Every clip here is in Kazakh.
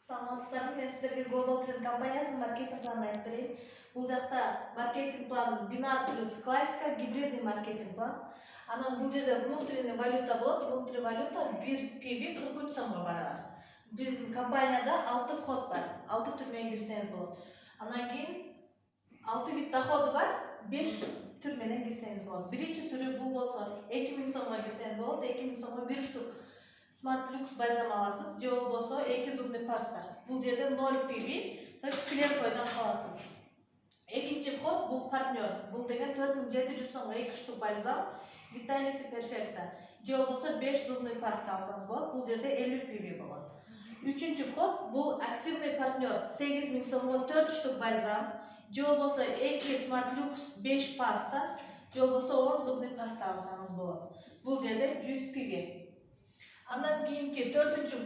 Саламатсыздарбы, мен сіздерге Global Trend компаниясының маркетинг планын айтып берейін. Бұл жақта маркетинг план бинар плюс классика, гибридный маркетинг план. Анан бұл жерде внутренний валюта болады. Внутренний валюта 1 PV 43 сомға барар. Біздің компанияда 6 вход бар. 6 түрмен кірсеңіз болады. Анан кейін 6 вид доходы бар. 5 түрменен кірсеңіз болады. Бірінші түрі бұл болса 2000 сомға кірсеңіз болады. 2000 сомға 1 штук Smart Lux бальзам аласыз, же болбосо 2 зубный паста. Бул жерде 0 PV, то есть клиент койдан каласыз. Экинчи вход бул партнер. Бул деген 4700 сомго 2 штук бальзам, Vitality Perfecta. Же болбосо 5 зубный паста алсаңыз болот. Бул жерде 50 PV болот. Үчүнчү вход бул активный партнер. 8000 сомго 4 штук бальзам, же болбосо 2 Smart Lux 5 паста, же болбосо 10 зубный паста алсаңыз болот. Бул жерде 100 PV. Андан кийинки 4-чү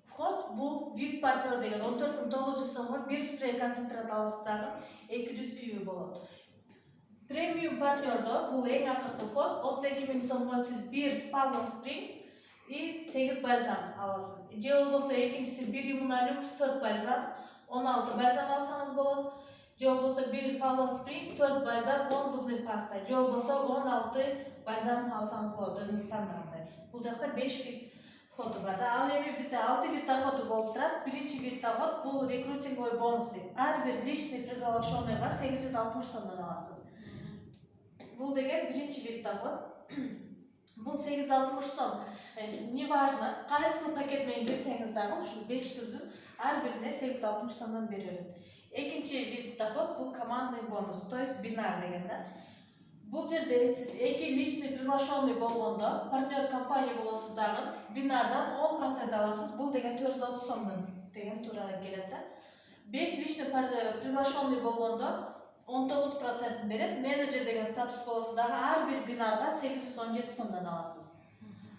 вход бул VIP партнер деген 14900 сомго 1 спрей концентрат аласыздар, 200 PV болот. Премиум партнердо бул эң акыркы вход 32000 сомго сиз 1 Power Spring и 8 бальзам аласыз. Же болбосо экинчиси 1 Immunolux 4 бальзам, 16 бальзам алсаңыз болот. Же болбосо 1 Power Spring 4 бальзам, 10 зубный паста. Же болбосо 16 бальзам алсаңыз болот өзүнүн стандартында. Бул жакта 5 вид входу бар. Ал эми бизде 6 вид доходу болуп турат. Биринчи вид доход бул рекрутинговый бонус дейт. Ар бир личный приглашенныйга 860 сомдон аласыз. Бул деген биринчи вид доход. Бул 860 сом. Неважно, кайсы пакет менен кирсеңиз дагы ушу 5 түрдүн ар бирине 860 сомдон берилет. Экинчи вид доход бул командный бонус, то есть бинар деген да. Бул жерде сиз 2 личный приглашенный болгондо партнер компания болосуз дагы бинардан 10% аласыз. Бул деген 430 сомдон деген туура келет да. 5 личный приглашенный болгондо 19% берет. Менеджер деген статус болосуз дагы ар бир бинарга 817 сомдон аласыз.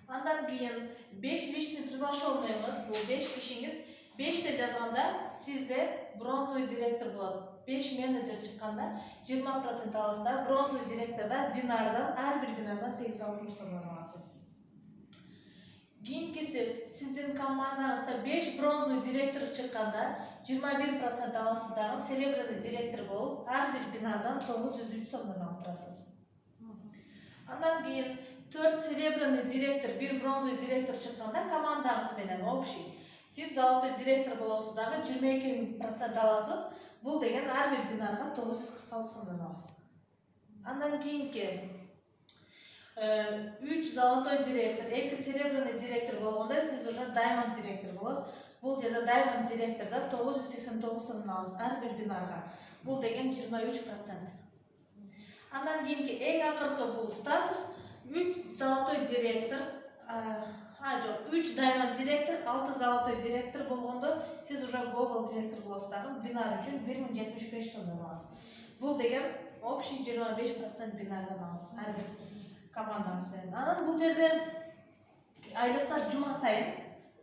Андан кийин 5 личный приглашенныйыңыз, бул 5 кишиңиз 5те жазганда сизде бронзовый директор болот. 5 менеджер чыкканда 20% аласыздар. Бронзовый директорда бинардан, ар бир бинардан 860 сомдон аласыз. Кийинкиси сиздин командаңызда 5 бронзовый директор чыкканда 21% аласыздар. Серебряный директор болуп, ар бир бинардан 903 сомдон алып турасыз. Андан кийин 4 серебряный директор, 1 бронзовый директор чыкканда командаңыз менен общий сиз золотой директор болосуз дагы 22% аласыз. Бул деген ар бир бинарга 946 сомдон аласыз. Андан кийинки 3 золотой директор, 2 серебряный директор болгондо сиз уже diamond директор болосуз. Бул жерде diamond директорда 989 сомдон аласыз ар бир бинарга. Бул деген 23%. Андан кийинки эң акыркы бул статус 3 золотой директор, 3 diamond директор, 6 золотой директор болгондо сиз уже global директор болосуздар. Бинар үчүн 1075 сомдон аласыз. Бул деген общий 25% бинардан аласыз ар бир командаңыз менен. Анан бул жерде айлыктар жума сайын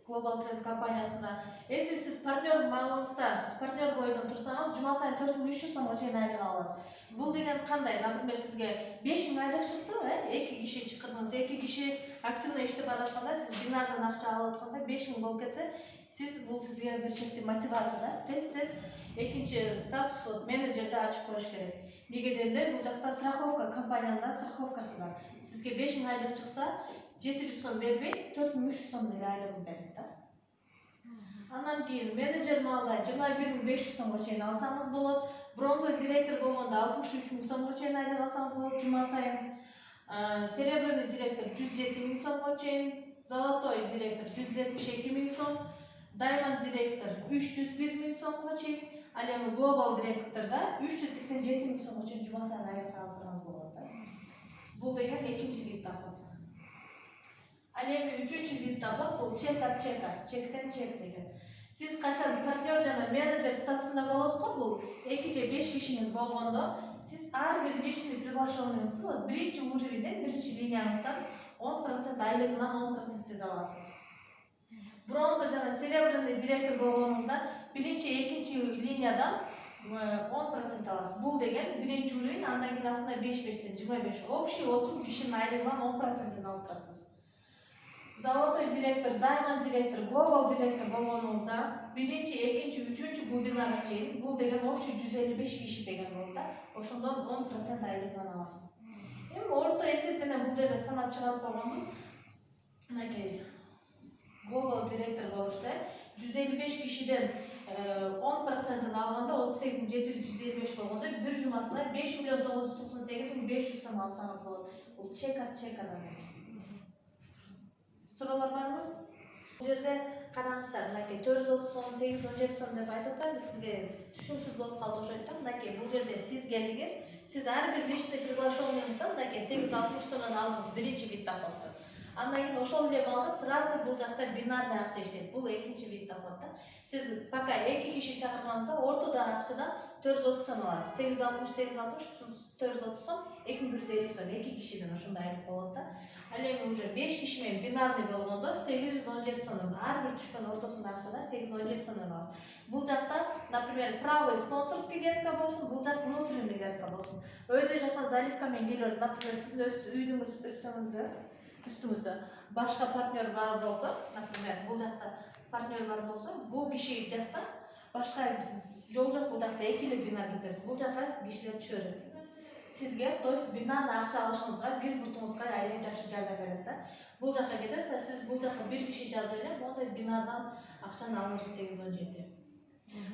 Global Trend компаниясында, если сиз партнер маалыңызда партнер бойдон турсаңыз, жума сайын 4300 сомго чейин айлык аласыз. Бул деген кандай? Например, сизге 5000 айлык чыкты, 2 киши чыккандыңыз, 2 киши активно иштеп баратканда, сиз бинардан акча алып атканда 5000 болуп кетсе, бул сизге бир чети мотивация да. Тез экинчи статус менеджерди ачып коюш керек. Неге дегенде бул жакта страховка, компаниянын страховкасы бар. Сизге 5000 айлык чыкса, 700 сом бербей 4300 сом деле айлыгын берет да. Андан кийин менеджер маалда 21500 сомго чейин алсаңыз болот. Бронзовый директор болгондо 63000 сомго чейин айлык алсаңыз болот жума сайын. Серебряный директор 107000 сомго чейин, золотой директор 172000 сом, diamond директор 301000 сомго чейин, ал эми global директорда 387000 сомго чейин жума сайын айлык алсаңыз болот да. Бул деген экинчи вид доход. Ал эми үчүнчү вид доход бул чек от чека, чектен чек деген. Сиз качан партнер жана менеджер статусунда болосуз го, бул 2 же 5 кишиңиз болгондо, сиз ар бир личный приглашенныйыңызды биринчи уровеньден, биринчи линияңыздан 10% айлыгынан 10% сиз аласыз. Бронза жана серебряный директор болгонуңузда биринчи, экинчи линиядан 10% аласыз. Бул деген биринчи уровень, андан кийин астына 5-5тен 25, общий 30 кишинин айлыгынан 10%-ын алып турасыз. золотой директор, diamond директор, global директор болгонубузда биринчи, экинчи, үчүнчү бул бинага чейин бул деген общий 155 киши деген болот да. Ошондон 10% айлыгынан алабыз. Эми орто эсеп менен бул жерде санап чыгарып койгонбуз. Мынакей global директор болушта 155 кишиден 10%-ын алганда 38.755 болгондо бир жумасына 5.998.500 сом алсаңыз болот. Бул чекадан эле. Суроолор барбы? Бул жерде караңыздар, мынакей 430 сом, 817 сом деп айтып атпайбы, сизге түшүнүксүз болуп калды окшойт да. Мынакей бул жерде сиз келдиңиз, сиз ар бир личный приглашениеңизде мынакей 860 сомдон алдыңыз биринчи вид доходду. Андан кийин ошол эле маалда сразу бул жакта бинарный акча иштейт. Бул экинчи вид доход да. Сиз пока 2 киши чакырганыңызда ортодогу акчадан 430 сом аласыз. 860 430 сом, 2150 сом 2 кишиден ошондой айлык болсо. Ал эми уже 5 киши менен бинарный болгондо 817 сомдон ар бир түшкөн ортосундагы акчадан 817 сомдон аласыз. Бул жакта, например, правый спонсорский ветка болсун, бул жак внутренний ветка болсун. Өйдө жактан заливка менен келип, например, сиздин үйдүңүз үстүңүздө башка партнер бар болсо, например, бул жакта партнер бар болсо, бул киши жазса, башка жол жок, бул жакта эки эле бинар кетет. Бул жакка кишилер түшөрөт. Сизге, то есть бинарный акча алышыңызга бир бутуңузга аябай жакшы жардам берет да. Бул жакка кетет, сиз бул жакка бир киши жазып эле, мондай бинардан акчаны алыңыз 817.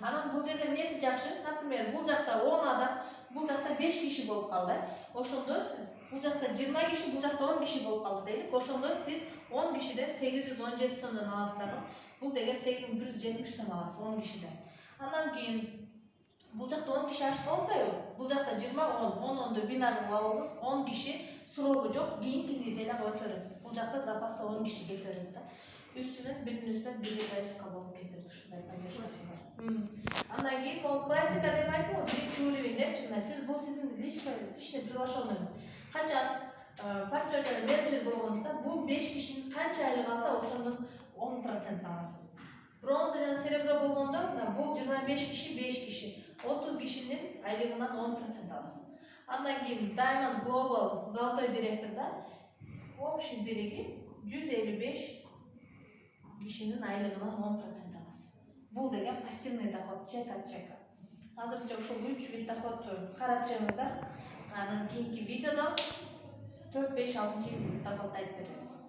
Анан бул жерде эмнеси жакшы? Например, бул жакта 10 адам, бул жакта 5 киши болуп калды. Ошондо сиз бул жакта 20 киши, бул жакта 10 киши болуп калды дейlik. Ошондо сиз 10 кишиден 817 сомдон аласыздар. Бул деген 8170 сом аласыз 10 кишиден. Андан кийин бул жакта 10 киши ашып болбойбу? Бул жакта 20 10 бинар кылып алдыңыз. 10 киши суроого жок, кийинки неделе көтөрөт. Бул жакта запаста 10 киши кетөрөт да. Үстүнөн биринин үстүнөн бир заливка болуп кетет, ушундай поддержкасы бар. Андан кийин могу классика деп айттым, биринчи уровень депчи. Сиз бул сиздин личный приглашениеңиз. Качан партнерден менеджер болгонуңузда бул 5 кишинин канча айлык алса, ошондон 10% аласыз. Бронза жана серебро болгондо, бул 25 киши, 5 киши, 30 кишинин айлыгынан 10% аласыз. Андан кийин Diamond Global золотой директорда общий бириги 155 кишинин айлыгынан 10% аласыз. Бул деген пассивный доход, чека. Азырынча ушул 3 вид доходду карап чыгыңыздар. Анан кийинки видеодо 4-5-6 вид доходду айтып беребиз.